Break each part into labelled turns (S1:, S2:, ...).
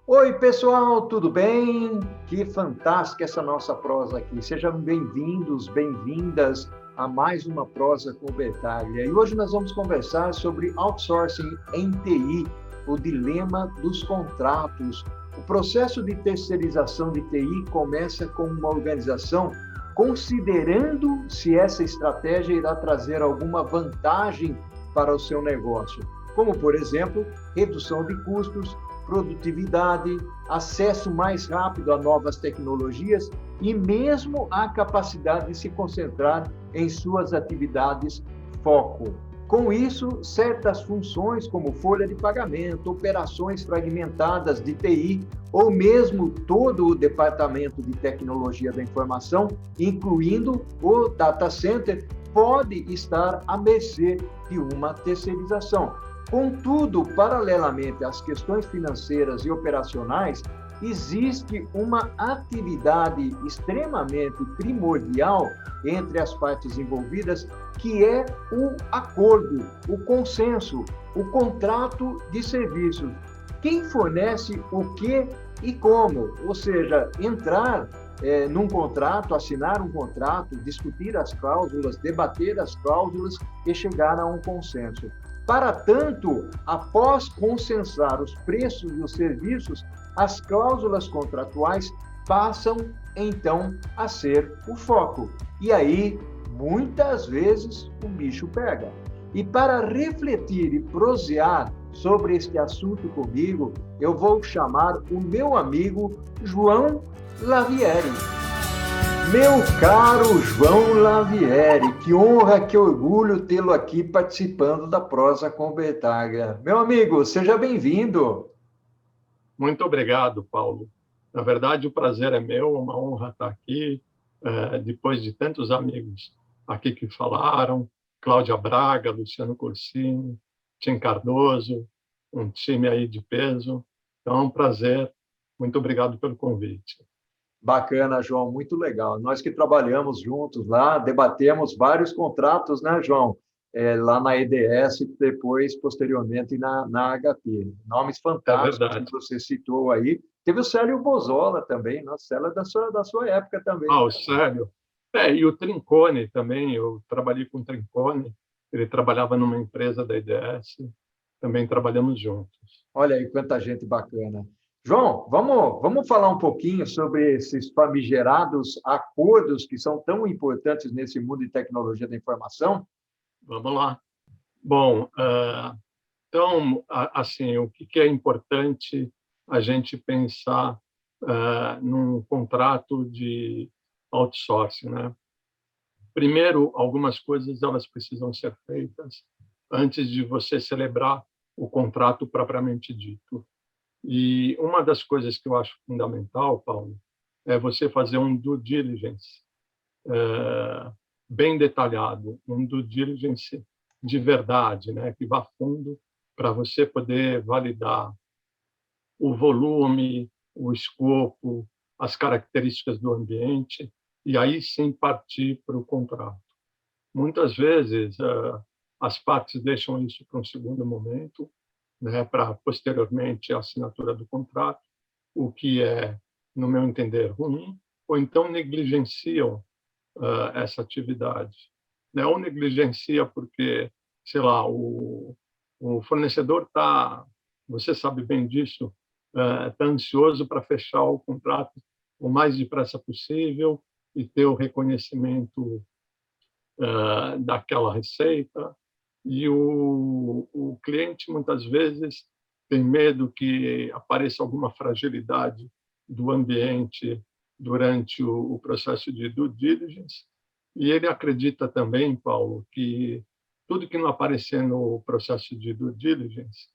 S1: Oi, pessoal, tudo bem? Que fantástica essa nossa prosa aqui. Sejam bem-vindos, bem-vindas a mais uma prosa com o Bertaglia. E hoje nós vamos conversar sobre outsourcing em TI, o dilema dos contratos. O processo de terceirização de TI começa com uma organização considerando se essa estratégia irá trazer alguma vantagem para o seu negócio, como, por exemplo, redução de custos, produtividade, acesso mais rápido a novas tecnologias e mesmo a capacidade de se concentrar em suas atividades foco. Com isso, certas funções como folha de pagamento, operações fragmentadas de TI ou mesmo todo o departamento de tecnologia da informação, incluindo o data center, pode estar à mercê de uma terceirização. Contudo, paralelamente às questões financeiras e operacionais, existe uma atividade extremamente primordial entre as partes envolvidas, que é o acordo, o consenso, o contrato de serviços. Quem fornece o que e como, ou seja, entrar num contrato, assinar um contrato, discutir as cláusulas, debater as cláusulas e chegar a um consenso. Para tanto, após consensar os preços dos serviços, as cláusulas contratuais passam, então, a ser o foco. E aí, muitas vezes, o bicho pega. E para refletir e prosear sobre este assunto comigo, eu vou chamar o meu amigo João Lavieri. Meu caro João Lavieri, que honra, que orgulho tê-lo aqui participando da Prosa com Bertaglia. Meu amigo, seja bem-vindo.
S2: Muito obrigado, Paulo. Na verdade, o prazer é meu, uma honra estar aqui, depois de tantos amigos aqui que falaram, Cláudia Braga, Luciano Corsini, Tim Cardoso, um time aí de peso. Então, é um prazer. Muito obrigado pelo convite.
S1: Bacana, João, muito legal. Nós que trabalhamos juntos lá, debatemos vários contratos, né, João? Lá na EDS, depois, posteriormente, na HP. Nomes
S2: É
S1: fantásticos que
S2: verdade.
S1: você citou aí. Teve o Célio Bozola também, nossa, Célio é da sua época também.
S2: Ah, sério? E o Trincone também, eu trabalhei com o Trincone, ele trabalhava numa empresa da EDS, também trabalhamos juntos.
S1: Olha aí quanta gente bacana. João, vamos falar um pouquinho sobre esses famigerados acordos que são tão importantes nesse mundo de tecnologia da informação?
S2: Vamos lá. Bom, então, assim, o que é importante a gente pensar num contrato de outsourcing, né? Primeiro, algumas coisas elas precisam ser feitas antes de você celebrar o contrato propriamente dito. E uma das coisas que eu acho fundamental, Paulo, é você fazer um due diligence bem detalhado, um due diligence de verdade, né, que vá fundo para você poder validar o volume, o escopo, as características do ambiente e aí sim partir para o contrato. Muitas vezes as partes deixam isso para um segundo momento, né, para posteriormente a assinatura do contrato, o que é, no meu entender, ruim, ou então negligenciam essa atividade. Né? Ou negligencia porque, sei lá, o fornecedor está, você sabe bem disso, está ansioso para fechar o contrato o mais depressa possível e ter o reconhecimento daquela receita. E o cliente, muitas vezes, tem medo que apareça alguma fragilidade do ambiente durante o processo de due diligence. E ele acredita também, Paulo, que tudo que não aparecer no processo de due diligence,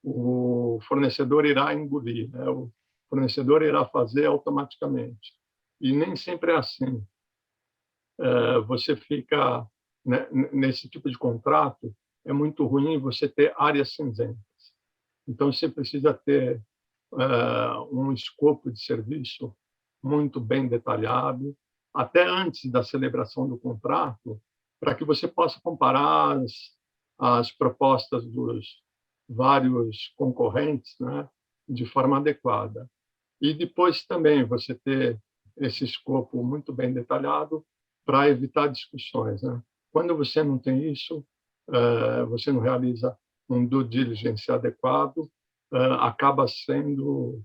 S2: o fornecedor irá engolir, né? O fornecedor irá fazer automaticamente. E nem sempre é assim. Você fica nesse tipo de contrato, é muito ruim você ter áreas cinzentas. Então, você precisa ter um escopo de serviço muito bem detalhado, até antes da celebração do contrato, para que você possa comparar as propostas dos vários concorrentes, né? de forma adequada. E depois também você ter esse escopo muito bem detalhado para evitar discussões, né? Quando você não tem isso, você não realiza um due diligence adequado, acaba sendo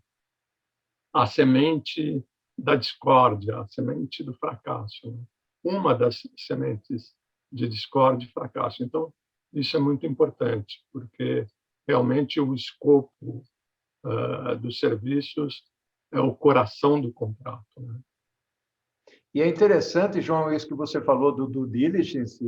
S2: a semente da discórdia, a semente do fracasso, né? Uma das sementes de discórdia e fracasso. Então, isso é muito importante, porque realmente o escopo dos serviços é o coração do contrato, né?
S1: E é interessante, João, isso que você falou do due diligence,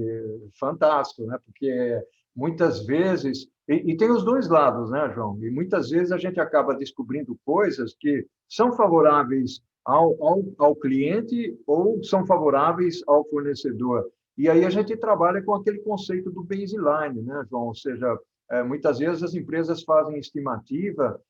S1: fantástico, né? Porque muitas vezes, e tem os dois lados, né, João? E muitas vezes a gente acaba descobrindo coisas que são favoráveis ao cliente ou são favoráveis ao fornecedor. E aí a gente trabalha com aquele conceito do baseline, né, João? Ou seja, muitas vezes as empresas fazem estimativa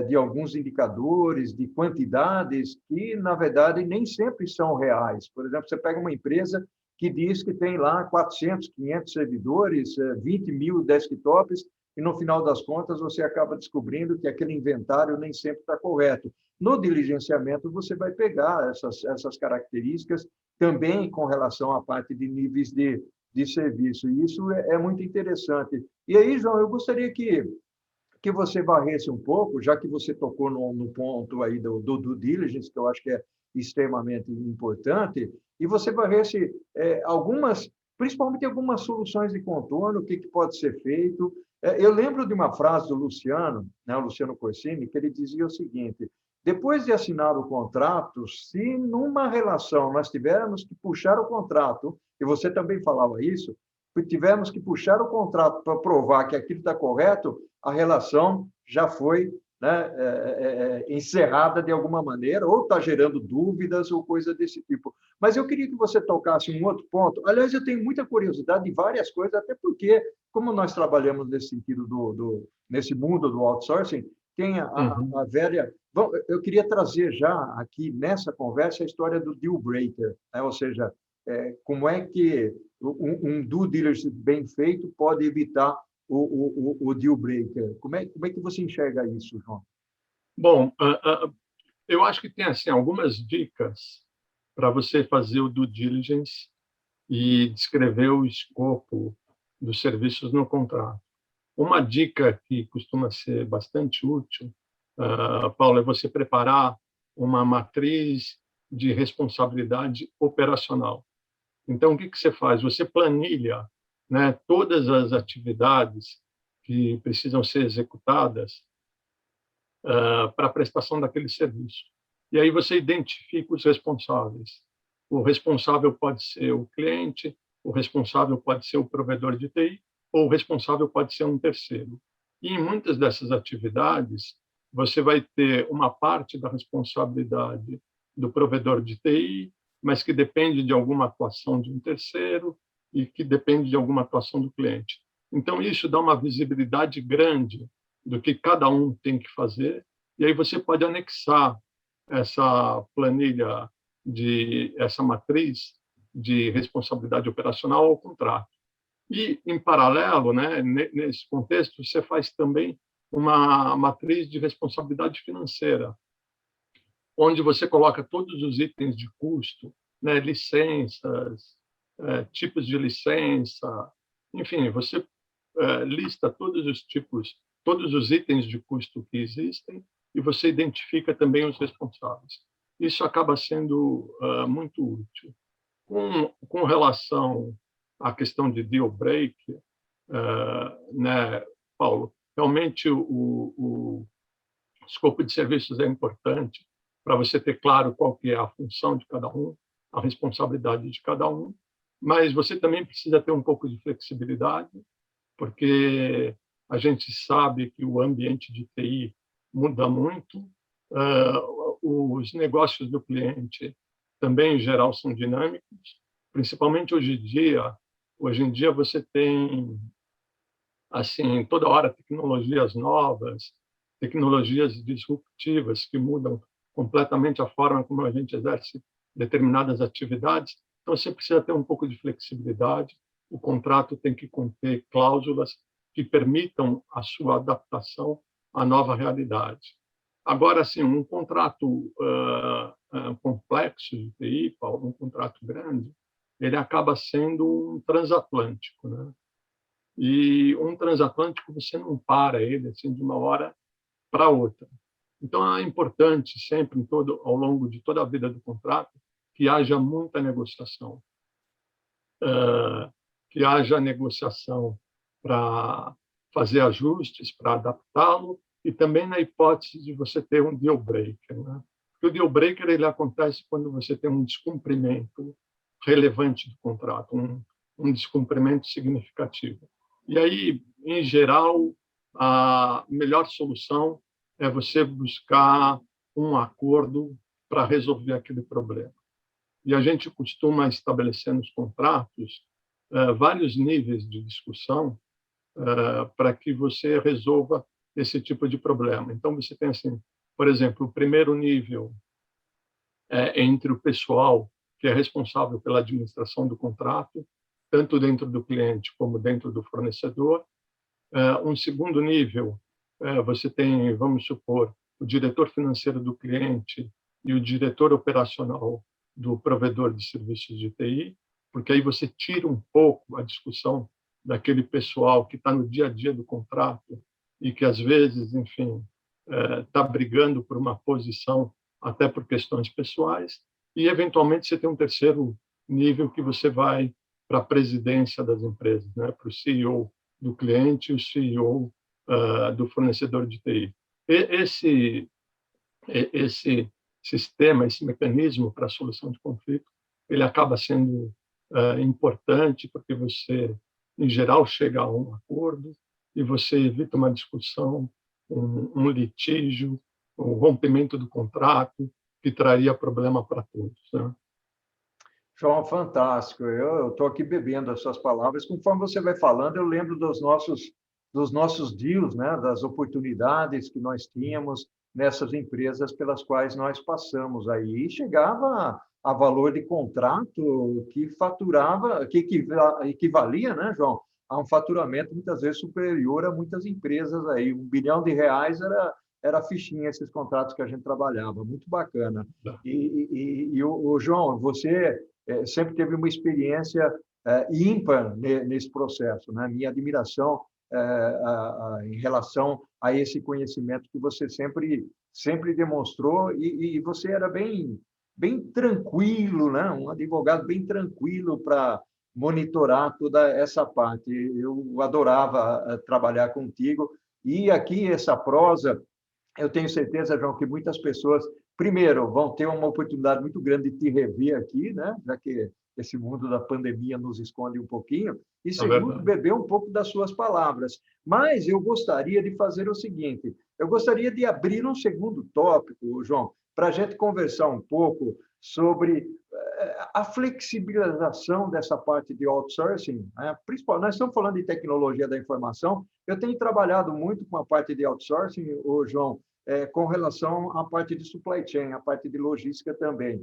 S1: de alguns indicadores, de quantidades que, na verdade, nem sempre são reais. Por exemplo, você pega uma empresa que diz que tem lá 400, 500 servidores, 20 mil desktops, e no final das contas você acaba descobrindo que aquele inventário nem sempre está correto. No diligenciamento, você vai pegar essas características também com relação à parte de níveis de serviço, e isso é muito interessante. E aí, João, eu gostaria que você varresse um pouco, já que você tocou no ponto aí do due diligence, que eu acho que é extremamente importante, e você varresse algumas, principalmente algumas soluções de contorno, o que pode ser feito. Eu lembro de uma frase do Luciano, né, o Luciano Corsini, que ele dizia o seguinte: depois de assinar o contrato, se numa relação nós tivermos que puxar o contrato, e você também falava isso, tivermos que puxar o contrato para provar que aquilo está correto, a relação já foi, né, encerrada de alguma maneira, ou está gerando dúvidas ou coisa desse tipo. Mas eu queria que você tocasse um outro ponto. Aliás, eu tenho muita curiosidade de várias coisas, até porque, como nós trabalhamos nesse sentido, nesse mundo do outsourcing, tem a velha... Bom, eu queria trazer já aqui nessa conversa a história do deal breaker, né? Ou seja, como é que um due diligence bem feito pode evitar o deal breaker. Como é que você enxerga isso, João?
S2: Bom, eu acho que tem assim algumas dicas para você fazer o due diligence e descrever o escopo dos serviços no contrato. Uma dica que costuma ser bastante útil, Paulo, é você preparar uma matriz de responsabilidade operacional. Então, o que você faz? Você planilha, né, todas as atividades que precisam ser executadas para a prestação daquele serviço. E aí você identifica os responsáveis. O responsável pode ser o cliente, o responsável pode ser o provedor de TI, ou o responsável pode ser um terceiro. E em muitas dessas atividades, você vai ter uma parte da responsabilidade do provedor de TI, mas que depende de alguma atuação de um terceiro e que depende de alguma atuação do cliente. Então, isso dá uma visibilidade grande do que cada um tem que fazer, e aí você pode anexar essa planilha, essa matriz de responsabilidade operacional ao contrato. E, em paralelo, né, nesse contexto, você faz também uma matriz de responsabilidade financeira, onde você coloca todos os itens de custo, né, licenças, tipos de licença, enfim, você lista todos os tipos, todos os itens de custo que existem e você identifica também os responsáveis. Isso acaba sendo muito útil. Com relação à questão de deal break, né, Paulo, realmente o escopo de serviços é importante para você ter claro qual que é a função de cada um, a responsabilidade de cada um, mas você também precisa ter um pouco de flexibilidade, porque a gente sabe que o ambiente de TI muda muito, os negócios do cliente também, em geral, são dinâmicos, principalmente hoje em dia. Hoje em dia você tem, assim, toda hora tecnologias novas, tecnologias disruptivas que mudam completamente a forma como a gente exerce determinadas atividades. Então, você precisa ter um pouco de flexibilidade. O contrato tem que conter cláusulas que permitam a sua adaptação à nova realidade. Agora, assim, um contrato complexo de TI, Paulo, um contrato grande, ele acaba sendo um transatlântico, né? E um transatlântico você não para ele assim de uma hora para outra. Então é importante sempre ao longo de toda a vida do contrato que haja muita negociação, que haja negociação para fazer ajustes, para adaptá-lo e também na hipótese de você ter um deal breaker, né? Porque o deal breaker ele acontece quando você tem um descumprimento relevante do contrato, um descumprimento significativo. E aí, em geral, a melhor solução é você buscar um acordo para resolver aquele problema. E a gente costuma estabelecer nos contratos vários níveis de discussão para que você resolva esse tipo de problema. Então, você tem, assim, por exemplo, o primeiro nível é entre o pessoal que é responsável pela administração do contrato, tanto dentro do cliente como dentro do fornecedor. Um segundo nível, você tem, vamos supor, o diretor financeiro do cliente e o diretor operacional do provedor de serviços de TI, porque aí você tira um pouco a discussão daquele pessoal que está no dia a dia do contrato e que, às vezes, enfim, está brigando por uma posição até por questões pessoais. E, eventualmente, você tem um terceiro nível que você vai para a presidência das empresas, né? Para o CEO do cliente e o CEO do fornecedor de TI. Esse sistema, esse mecanismo para a solução de conflito, ele acaba sendo importante porque você, em geral, chega a um acordo e você evita uma discussão, um litígio, um rompimento do contrato que traria problema para todos, né?
S1: João, fantástico. Eu estou aqui bebendo as suas palavras. Conforme você vai falando, eu lembro dos nossos deals, né? Das oportunidades que nós tínhamos nessas empresas pelas quais nós passamos aí. E chegava a valor de contrato que faturava, que equivalia, né, João, a um faturamento muitas vezes superior a muitas empresas aí. R$ 1 bilhão era a fichinha, esses contratos que a gente trabalhava. Muito bacana. E o João, você sempre teve uma experiência ímpar nesse processo, né? Minha admiração em relação a esse conhecimento que você sempre demonstrou e você era bem tranquilo, né? Um advogado bem tranquilo para monitorar toda essa parte. Eu adorava trabalhar contigo e aqui essa prosa eu tenho certeza, João, que muitas pessoas, primeiro, vão ter uma oportunidade muito grande de te rever aqui, né? Já que esse mundo da pandemia nos esconde um pouquinho, e
S2: É
S1: segundo,
S2: verdade.
S1: beber um pouco das suas palavras. Mas eu gostaria de fazer o seguinte: eu gostaria de abrir um segundo tópico, João, para a gente conversar um pouco sobre a flexibilização dessa parte de outsourcing, né? Principalmente, nós estamos falando de tecnologia da informação. Eu tenho trabalhado muito com a parte de outsourcing, João, com relação à parte de supply chain, a parte de logística também.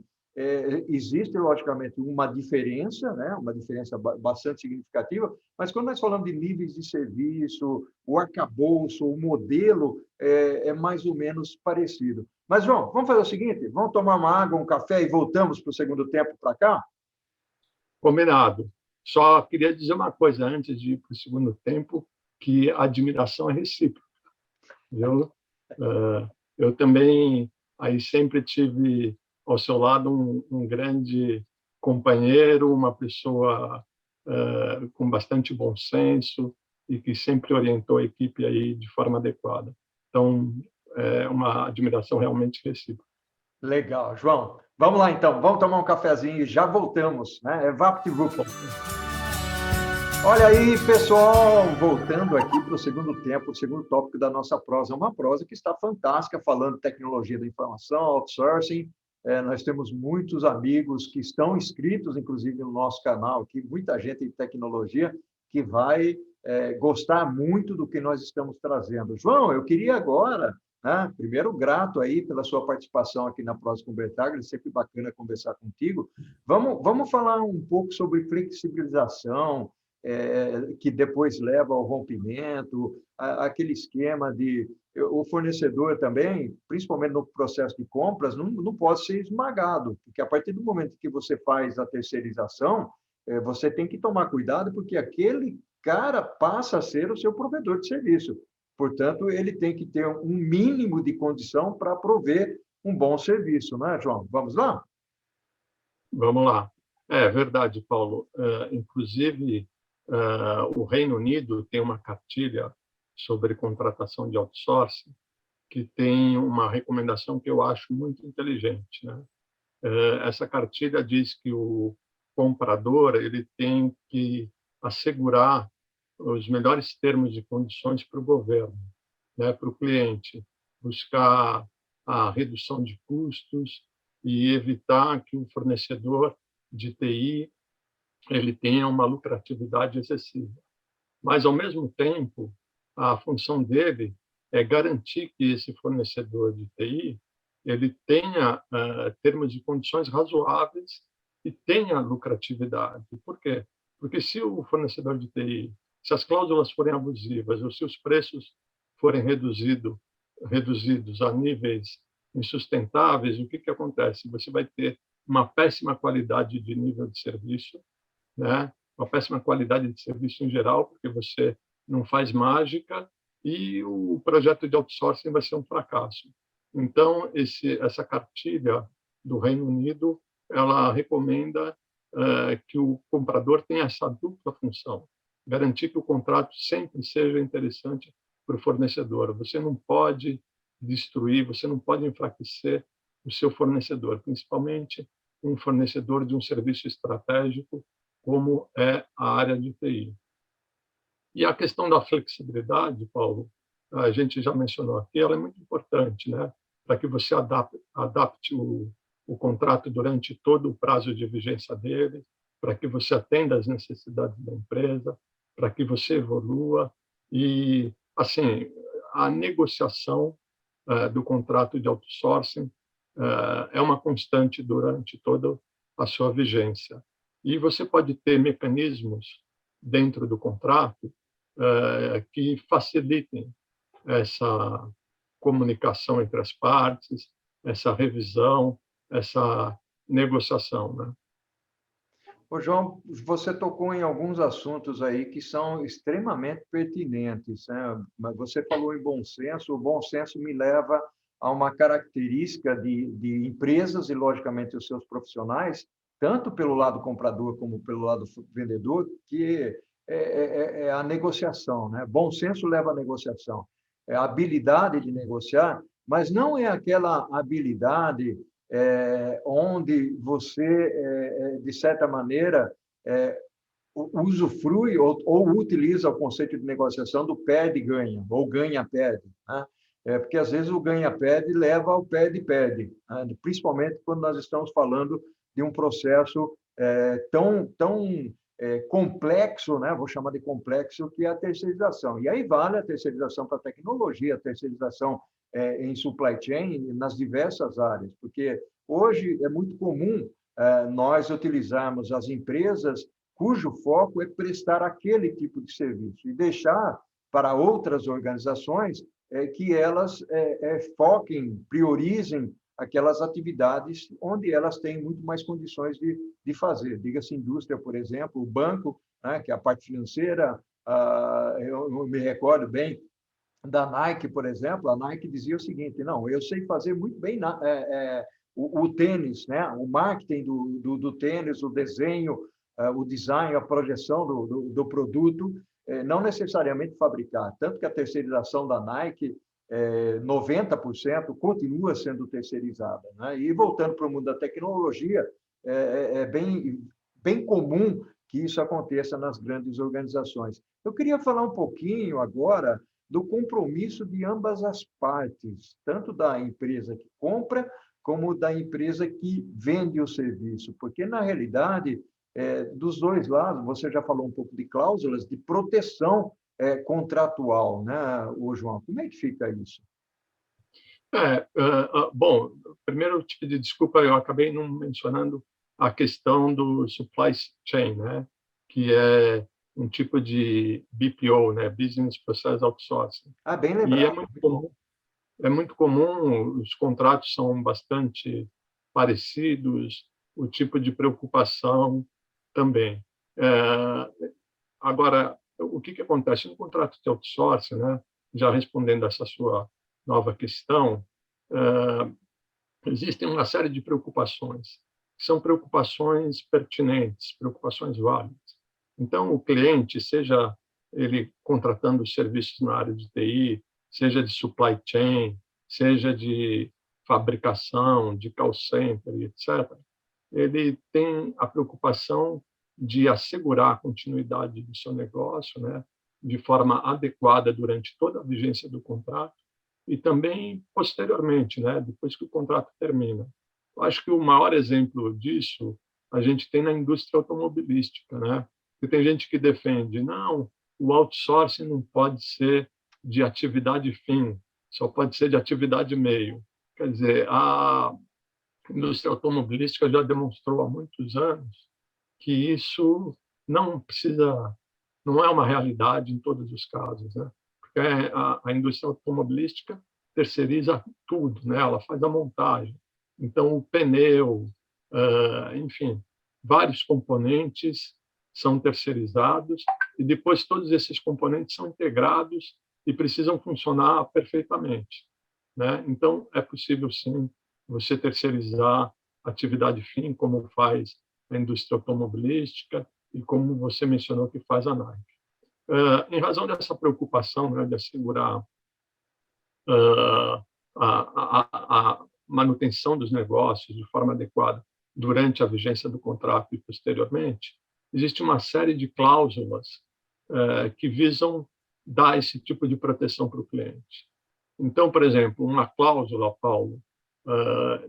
S1: Existe, logicamente, uma diferença, né? Uma diferença bastante significativa, mas quando nós falamos de níveis de serviço, o arcabouço, o modelo é mais ou menos parecido. Mas, João, vamos fazer o seguinte: vamos tomar uma água, um café e voltamos para o segundo tempo para cá?
S2: Combinado. Só queria dizer uma coisa antes de ir para o segundo tempo, que a admiração é recíproca. Eu também aí sempre tive ao seu lado um grande companheiro, uma pessoa com bastante bom senso e que sempre orientou a equipe aí de forma adequada. Então, é uma admiração realmente recíproca.
S1: Legal, João. Vamos lá, então. Vamos tomar um cafezinho e já voltamos, né? É VaptVup. Olha aí, pessoal, voltando aqui para o segundo tempo, o segundo tópico da nossa prosa. Uma prosa que está fantástica, falando de tecnologia da informação, outsourcing. Nós temos muitos amigos que estão inscritos, inclusive, no nosso canal aqui, muita gente de tecnologia que vai gostar muito do que nós estamos trazendo. João, eu queria agora, né, primeiro, grato aí pela sua participação aqui na Prosa com Bertaglia, sempre bacana conversar contigo. Vamos falar um pouco sobre flexibilização, que depois leva ao rompimento, aquele esquema de... O fornecedor também, principalmente no processo de compras, não pode ser esmagado, porque a partir do momento que você faz a terceirização, você tem que tomar cuidado, porque aquele cara passa a ser o seu provedor de serviço. Portanto, ele tem que ter um mínimo de condição para prover um bom serviço, não é, João? Vamos lá?
S2: Vamos lá. É verdade, Paulo. Inclusive, o Reino Unido tem uma cartilha sobre contratação de outsourcing que tem uma recomendação que eu acho muito inteligente, né? Essa cartilha diz que o comprador ele tem que assegurar os melhores termos e condições para o governo, né, para o cliente, buscar a redução de custos e evitar que o fornecedor de TI ele tenha uma lucratividade excessiva. Mas, ao mesmo tempo, a função dele é garantir que esse fornecedor de TI ele tenha termos e condições razoáveis e tenha lucratividade. Por quê? Porque se o fornecedor de TI, se as cláusulas forem abusivas ou se os preços forem reduzidos a níveis insustentáveis, o que acontece? Você vai ter uma péssima qualidade de nível de serviço, né? Uma péssima qualidade de serviço em geral, porque você não faz mágica e o projeto de outsourcing vai ser um fracasso. Então, essa cartilha do Reino Unido, ela recomenda que o comprador tenha essa dupla função, garantir que o contrato sempre seja interessante para o fornecedor. Você não pode destruir, você não pode enfraquecer o seu fornecedor, principalmente um fornecedor de um serviço estratégico como é a área de TI. E a questão da flexibilidade, Paulo, a gente já mencionou aqui, ela é muito importante, né? Para que você adapte o contrato durante todo o prazo de vigência dele, para que você atenda às necessidades da empresa, para que você evolua. E, assim, a negociação do contrato de outsourcing é uma constante durante toda a sua vigência. E você pode ter mecanismos dentro do contrato que facilitem essa comunicação entre as partes, essa revisão, essa negociação, né?
S1: Ô, João, você tocou em alguns assuntos aí que são extremamente pertinentes, né? Mas você falou em bom senso, o bom senso me leva a uma característica de empresas e, logicamente, os seus profissionais, tanto pelo lado comprador como pelo lado vendedor, que é a negociação, né? Bom senso leva à negociação. É a habilidade de negociar, mas não é aquela habilidade onde você, de certa maneira, usufrui ou utiliza o conceito de negociação do perde-ganha, ou ganha-perde, né? Porque, às vezes, o ganha-perde leva ao perde-perde, né? Principalmente quando nós estamos falando de um processo tão complexo, né? Vou chamar de complexo, que é a terceirização. E aí vale a terceirização para a tecnologia, a terceirização em supply chain, nas diversas áreas, porque hoje é muito comum nós utilizarmos as empresas cujo foco é prestar aquele tipo de serviço e deixar para outras organizações que elas foquem, priorizem aquelas atividades onde elas têm muito mais condições de fazer. Diga-se indústria, por exemplo, o banco, né, que é a parte financeira, eu me recordo bem da Nike, por exemplo. A Nike dizia o seguinte: não, eu sei fazer muito bem o tênis, né? O marketing do tênis, o desenho, o design, a projeção do produto, não necessariamente fabricar. Tanto que a terceirização da Nike, 90% continua sendo terceirizada, né? E voltando para o mundo da tecnologia, é bem comum que isso aconteça nas grandes organizações. Eu queria falar um pouquinho agora do compromisso de ambas as partes, tanto da empresa que compra como da empresa que vende o serviço, porque, na realidade, dos dois lados, você já falou um pouco de cláusulas de proteção contratual, né, João? Como é que fica isso?
S2: Bom, primeiro eu te pedi desculpa, eu acabei não mencionando a questão do supply chain, né? Que é um tipo de BPO, né? Business Process Outsourcing.
S1: Bem
S2: E
S1: lembrado.
S2: é muito comum, os contratos são bastante parecidos, o tipo de preocupação também. Agora, o que acontece no contrato de outsourcing, né? Já respondendo essa sua nova questão, existem uma série de preocupações, que são preocupações pertinentes, preocupações válidas. Então, o cliente, seja ele contratando serviços na área de TI, seja de supply chain, seja de fabricação, de call center, etc., ele tem a preocupação de assegurar a continuidade do seu negócio, né, de forma adequada durante toda a vigência do contrato e também posteriormente, né, depois que o contrato termina. Eu acho que o maior exemplo disso a gente tem na indústria automobilística, né? Porque tem gente que defende, não, o outsourcing não pode ser de atividade fim, só pode ser de atividade meio. Quer dizer, a indústria automobilística já demonstrou há muitos anos que isso não precisa, não é uma realidade em todos os casos, né? Porque a indústria automobilística terceiriza tudo, né? Ela faz a montagem. Então, o pneu, enfim, vários componentes são terceirizados e depois todos esses componentes são integrados e precisam funcionar perfeitamente, né? Então, é possível, sim, você terceirizar atividade fim, como faz a indústria automobilística e como você mencionou que faz a Nike. Em razão dessa preocupação, né, de assegurar a manutenção dos negócios de forma adequada durante a vigência do contrato e posteriormente, existe uma série de cláusulas que visam dar esse tipo de proteção para o cliente. Então, por exemplo, uma cláusula, Paulo,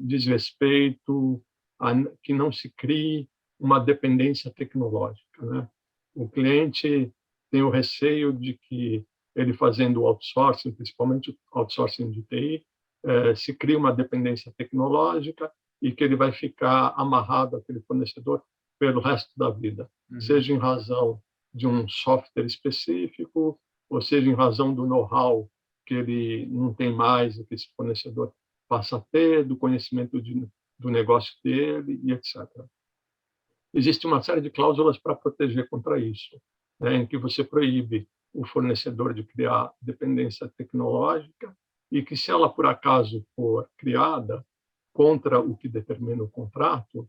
S2: diz respeito a que não se crie uma dependência tecnológica, né? O cliente tem o receio de que ele fazendo o outsourcing, principalmente o outsourcing de TI, se cria uma dependência tecnológica e que ele vai ficar amarrado àquele fornecedor pelo resto da vida, seja em razão de um software específico, ou seja em razão do know-how que ele não tem mais, que esse fornecedor passa a ter, do conhecimento do negócio dele, e etc. Existe uma série de cláusulas para proteger contra isso, né, em que você proíbe o fornecedor de criar dependência tecnológica e que, se ela por acaso for criada contra o que determina o contrato,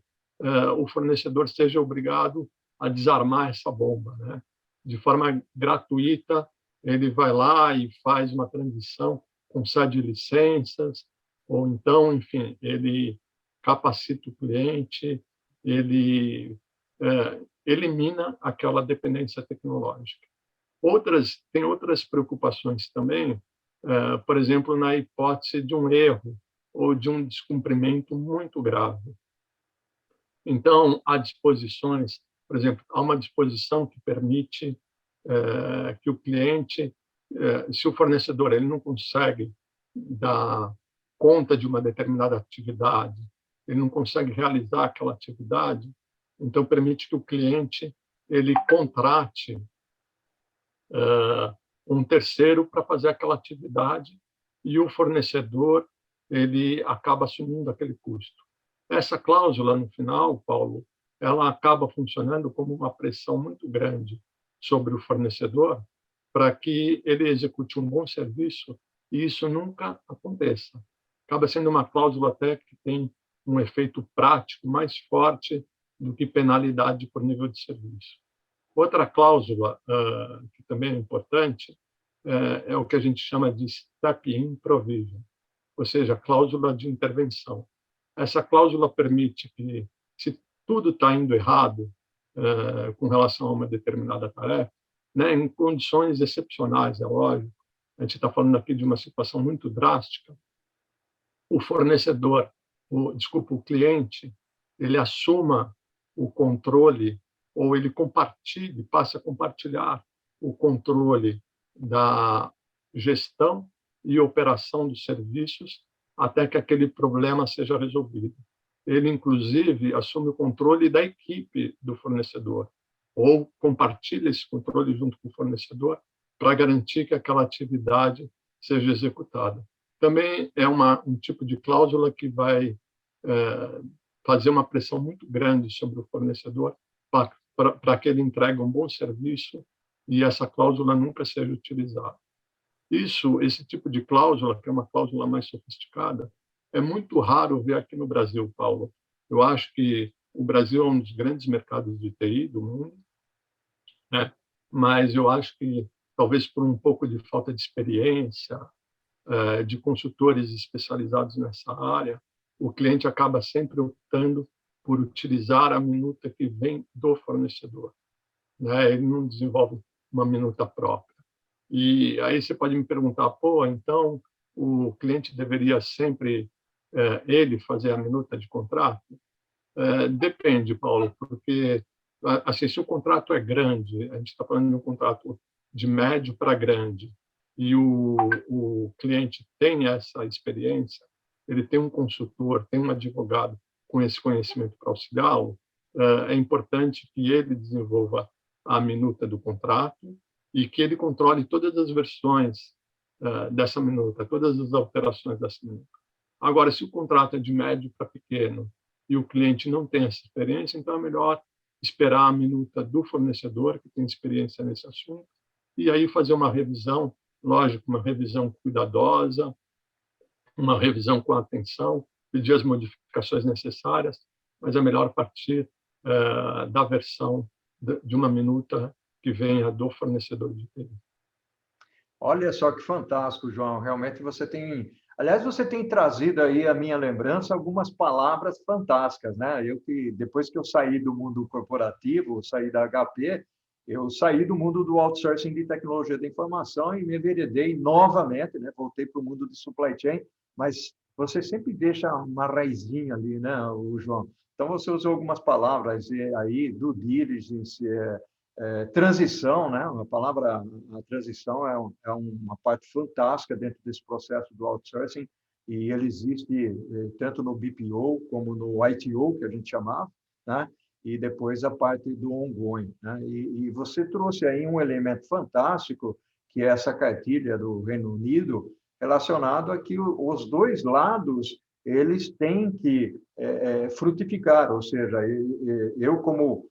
S2: o fornecedor seja obrigado a desarmar essa bomba, né? De forma gratuita, ele vai lá e faz uma transição, concede licenças, ou então, enfim, ele capacita o cliente, ele elimina aquela dependência tecnológica. Tem outras preocupações também, por exemplo, na hipótese de um erro ou de um descumprimento muito grave. Então, há disposições, por exemplo, há uma disposição que permite que o cliente, se o fornecedor ele não consegue dar conta de uma determinada atividade, ele não consegue realizar aquela atividade, então permite que o cliente ele contrate um terceiro para fazer aquela atividade e o fornecedor ele acaba assumindo aquele custo. Essa cláusula, no final, Paulo, ela acaba funcionando como uma pressão muito grande sobre o fornecedor para que ele execute um bom serviço e isso nunca aconteça. Acaba sendo uma cláusula até que tem um efeito prático mais forte do que penalidade por nível de serviço. Outra cláusula que também é importante é o que a gente chama de step-in provision, ou seja, cláusula de intervenção. Essa cláusula permite que, se tudo está indo errado com relação a uma determinada tarefa, né, em condições excepcionais, é lógico, a gente está falando aqui de uma situação muito drástica, o fornecedor, o cliente, ele assuma o controle ou ele compartilhe, passe a compartilhar o controle da gestão e operação dos serviços até que aquele problema seja resolvido. Ele, inclusive, assume o controle da equipe do fornecedor, ou compartilha esse controle junto com o fornecedor para garantir que aquela atividade seja executada. Também é um tipo de cláusula que vai fazer uma pressão muito grande sobre o fornecedor para que ele entregue um bom serviço e essa cláusula nunca seja utilizada. Esse tipo de cláusula, que é uma cláusula mais sofisticada, é muito raro ver aqui no Brasil, Paulo. Eu acho que o Brasil é um dos grandes mercados de TI do mundo, né? Mas eu acho que, talvez por um pouco de falta de experiência, de consultores especializados nessa área, o cliente acaba sempre optando por utilizar a minuta que vem do fornecedor, né? Ele não desenvolve uma minuta própria. E aí você pode me perguntar, pô, então o cliente deveria sempre ele fazer a minuta de contrato? Depende, Paulo, porque assim, se o contrato é grande, a gente está falando de um contrato de médio para grande, e o cliente tem essa experiência, ele tem um consultor, tem um advogado com esse conhecimento para auxiliá-lo, é importante que ele desenvolva a minuta do contrato e que ele controle todas as versões dessa minuta, todas as alterações dessa minuta. Agora, se o contrato é de médio para pequeno e o cliente não tem essa experiência, então é melhor esperar a minuta do fornecedor, que tem experiência nesse assunto, e aí fazer uma revisão, lógico, uma revisão cuidadosa, uma revisão com atenção, pedir as modificações necessárias, mas é melhor partir da versão de uma minuta que venha do fornecedor de TI.
S1: Olha só que fantástico, João. Realmente você tem... Aliás, você tem trazido aí à minha lembrança algumas palavras fantásticas, né? Depois que eu saí do mundo corporativo, saí da HP, eu saí do mundo do outsourcing de tecnologia da informação e me enveredei novamente, né? Voltei para o mundo de supply chain, mas você sempre deixa uma raizinha ali, né, o João? Então, você usou algumas palavras aí, due diligence, transição, né? A transição é uma parte fantástica dentro desse processo do outsourcing e ele existe tanto no BPO como no ITO, que a gente chamava, né? E depois a parte do ongoing, né? E você trouxe aí um elemento fantástico, que é essa cartilha do Reino Unido, relacionado a que os dois lados eles têm que frutificar, ou seja, eu como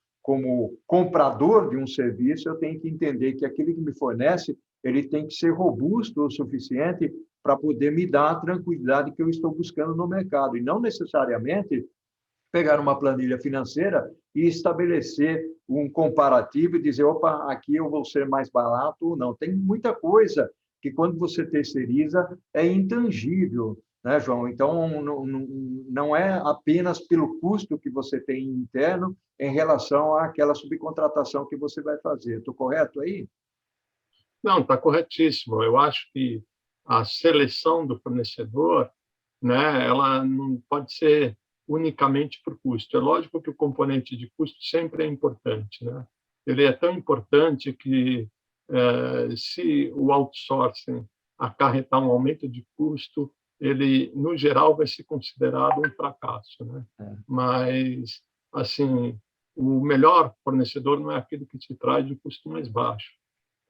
S1: comprador de um serviço, eu tenho que entender que aquele que me fornece, ele tem que ser robusto o suficiente para poder me dar a tranquilidade que eu estou buscando no mercado, e não necessariamente pegar uma planilha financeira e estabelecer um comparativo e dizer, opa, aqui eu vou ser mais barato ou não. Tem muita coisa que, quando você terceiriza, é intangível, né, João? Então, não é apenas pelo custo que você tem interno em relação àquela subcontratação que você vai fazer. Estou correto aí?
S2: Não, está corretíssimo. Eu acho que a seleção do fornecedor, né, ela não pode ser unicamente por custo. É lógico que o componente de custo sempre é importante, né? Ele é tão importante que, se o outsourcing acarretar um aumento de custo, ele, no geral, vai ser considerado um fracasso, né? Mas, assim, o melhor fornecedor não é aquele que te traz o custo mais baixo,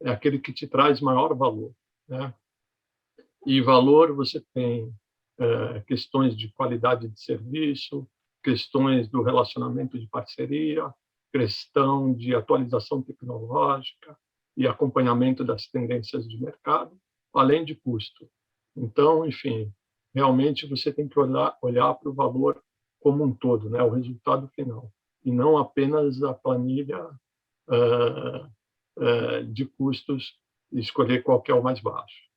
S2: é aquele que te traz maior valor, né? E valor você tem questões de qualidade de serviço, questões do relacionamento de parceria, questão de atualização tecnológica e acompanhamento das tendências de mercado, além de custo. Então, enfim, realmente você tem que olhar para o valor como um todo, né? O resultado final, e não apenas a planilha de custos e escolher qual que é o mais baixo.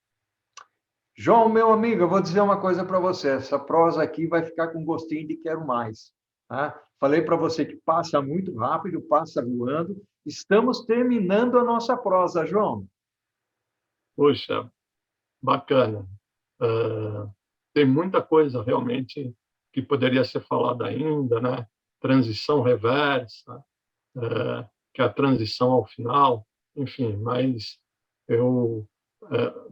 S1: João, meu amigo, eu vou dizer uma coisa para você. Essa prosa aqui vai ficar com gostinho de quero mais. Tá? Falei para você que passa muito rápido, passa voando. Estamos terminando a nossa prosa, João.
S2: Poxa, bacana. Tem muita coisa realmente que poderia ser falada ainda, né? Transição reversa, que é a transição ao final, enfim, mas eu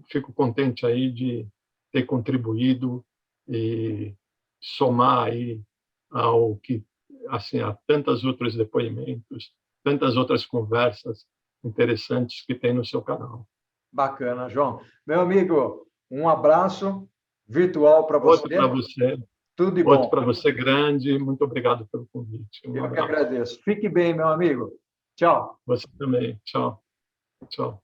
S2: fico contente aí de ter contribuído e somar aí ao que, assim, a tantos outros depoimentos tantas outras conversas interessantes que tem no seu canal.
S1: Bacana, João. Meu amigo, um abraço virtual para você.
S2: Outro para você.
S1: Tudo de
S2: Outro
S1: bom.
S2: para você grande. Muito obrigado pelo convite.
S1: Eu que agradeço. Fique bem, meu amigo. Tchau.
S2: Você também. Tchau. Tchau.